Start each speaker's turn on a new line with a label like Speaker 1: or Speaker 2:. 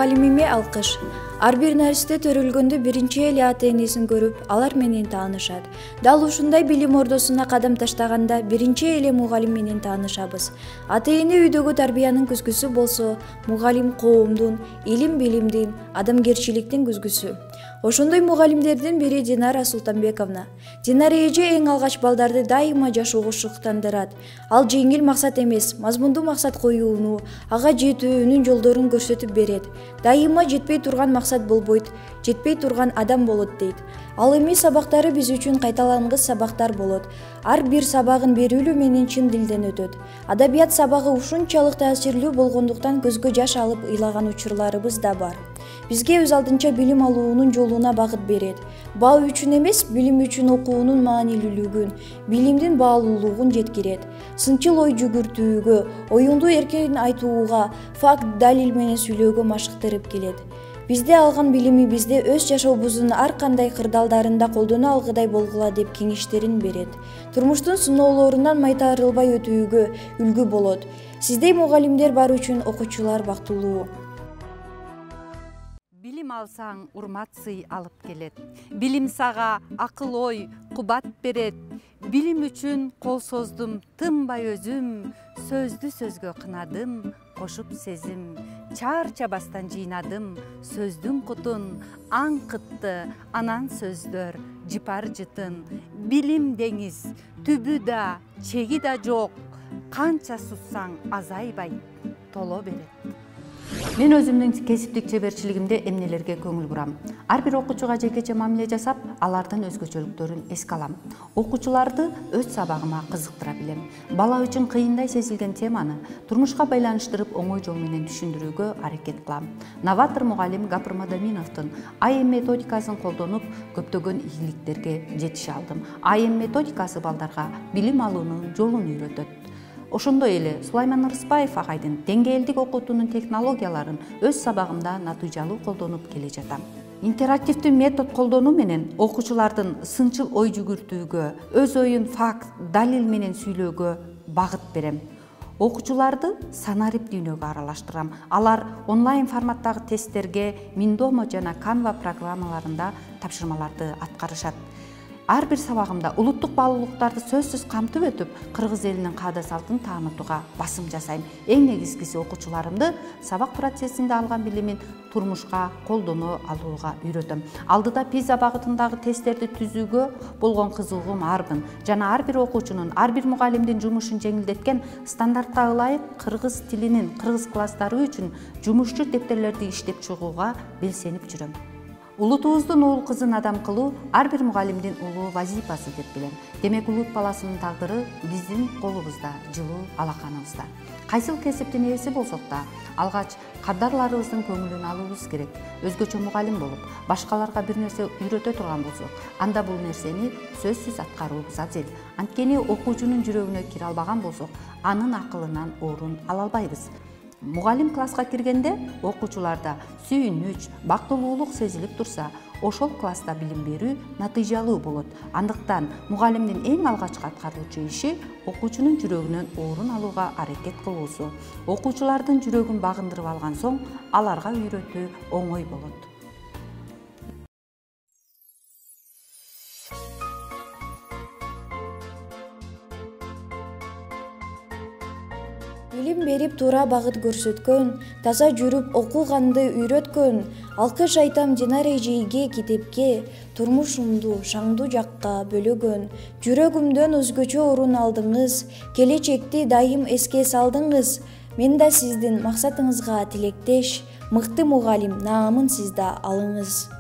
Speaker 1: мугалимиме алкыш. Ар бир нерсе төрөлгөндө биринчи эле ата-энесин көрүп, алар менен таанышат. Дал ушундай билим ордосуна кадам таштаганда биринчи эле мугалим менен таанышабыз. Ата-эне үйдөгү тарбиянын күзгүсү болсо, мугалим коомдун, илим-билимдин, адамгерчиликтин күзгүсү. Ошондой мугалимдердин бири Динара Султанбековна. Динара эже эң алгач балдарды дайыма жашоого шуктандырат. Ал жеңил максат эмес, мазмундуу максат коюуну, ага жетүүнүн жолдорун көрсөтүп берет. Дайыма жетпей турган максат болбойт, жетпей турган адам болот дейт. Ал эми сабактары биз үчүн кайталангыс сабактар болот. Ар бир сабагын берүүлүү менен чын дилден өтөт. Адабият сабагы ушунчалык таасирлүү болгондуктан көзгө жаш алып ыйлаган учурларыбыз да бар. Бизге өз алдынча билим алуунун жолуна багыт берет. Баа үчүн эмес, билим үчүн окуунун маанилүүлүгүн, билимдин баалуулугун жеткирет. Сынчыл ой жүгүртүүгө, оюңду эркин айтууга, факт, далил менен сүйлөөгө машыктырып келет. Бизде алган билими бизде өз жашообуздун ар кандай кырдаалдарында колдоно алгыдай болгула деп кеңештерин берет. Турмуштун сыноолорунан майтарылбай өтүүгө үлгү болот. Сиздей мугалимдер бар үчүн окуучулар бактылуу.
Speaker 2: Билим алсаң, урмат сый алып келет. Билим сага акыл ой, кубат берет. Билим үчүн кол создум, тынбай өзүм, сөздү сөзгө кынадым, кошуп сезим. Чарчабастан жыйнадым, сөздүн кутун, аңкытты, анан сөздөр, жыпар жытын. Билим деңиз, түбү да, чеги да жок, канча суссаң азайбайт, толо берет. Мен өзүмдүн кесиптик чеберчилигимде эмнелерге көңүл бурам. Ар бир окуучуга жекече мамиле жасап, алардын өзгөчөлүктөрүн эске алам. Окуучуларды өз сабагыма кызыктыра билем. Бала үчүн кыйындай сезилген теманы турмушка байланыштырып, оңой жол менен түшүндүрүүгө аракет кылам. Новатор мугалим Гапыр Мадаминовдун АМ методикасын колдонуп, көптөгөн ийгиликтерге жетише алдым. АМ методикасы балдарга билим алуунун жолун үйрөтөт. Ошондой эле Сулайман Ырыспаев агайдын деңгээлдик окутуунун технологияларын өз сабагымда натыйжалуу колдонуп келе жатам. Интерактивдүү метод колдонуу менен окуучулардын сынчыл ой жүгүртүүгө, өз оюн факт, далил менен сүйлөөгө багыт берем. Окуучуларды санарип дүйнөгө аралаштырам. Алар онлайн форматтагы тесттерге Миндомо жана Canva программаларында тапшырмаларды аткарышат. Ар бир сабагымда улуттук баалуулуктарды сөзсүз камтып өтүп, кыргыз элинин каада салтын таанытууга басым жасайм. Эң негизгиси окуучуларымды сабак процессинде алган билимин турмушка колдоно алууга үйрөтөм. Алдыда PISA багытындагы тесттерди түзүүгө болгон кызыгуум арбын жана ар бир окуучунун, ар бир мугалимдин жумушун жеңилдеткен стандартка ылайык кыргыз тилинин кыргыз класстары үчүн жумушчу дептерлерди иштеп чыгууга белсенип жүрөм. Улутубуздун уул кызын адам кылуу ар бир мугалимдин улуу вазифасы деп билем. Демек улут баласынын тагдыры биздин колубузда, жылуу алаканыбызда. Кайсыл кесиптин ээси болсок да, алгач кадрларыбыздын көңүлүн алуубуз керек. Өзгөчө мугалим болуп, башкаларга бир нерсе үйрөтө турган болсок, анда бул нерсени сөзсүз аткаруубуз азел. Анткени окуучунун жүрөгүнө кире албаган болсок, анын акылынан орун ала албайбыз. Мугалим класска киргенде окуучуларда сүйүнүч, бактылуулук сезилип турса, ошол класста билим берүү натыйжалуу болот. Андыктан мугалимдин эң алгачкы аткаруучу иши окуучунун жүрөгүнөн орун алууга аракет кылуусу. Окуучулардын жүрөгүн багындырып алган соң, аларга үйрөтүү оңой болот.
Speaker 1: Билим берип туура багыт көрсөткөн, таза жүрүп окуганды үйрөткөн. Алкыш айтам Динара эжейге, китепке, турмушумду шаңдуу жакка бөлөгөн. Жүрөгүмдөн өзгөчө орун алдыңыз, келечекти дайым эске салдыңыз. Мен да сиздин максатыңызга тилектеш, мыкты мугалим наамын сизда алыңыз.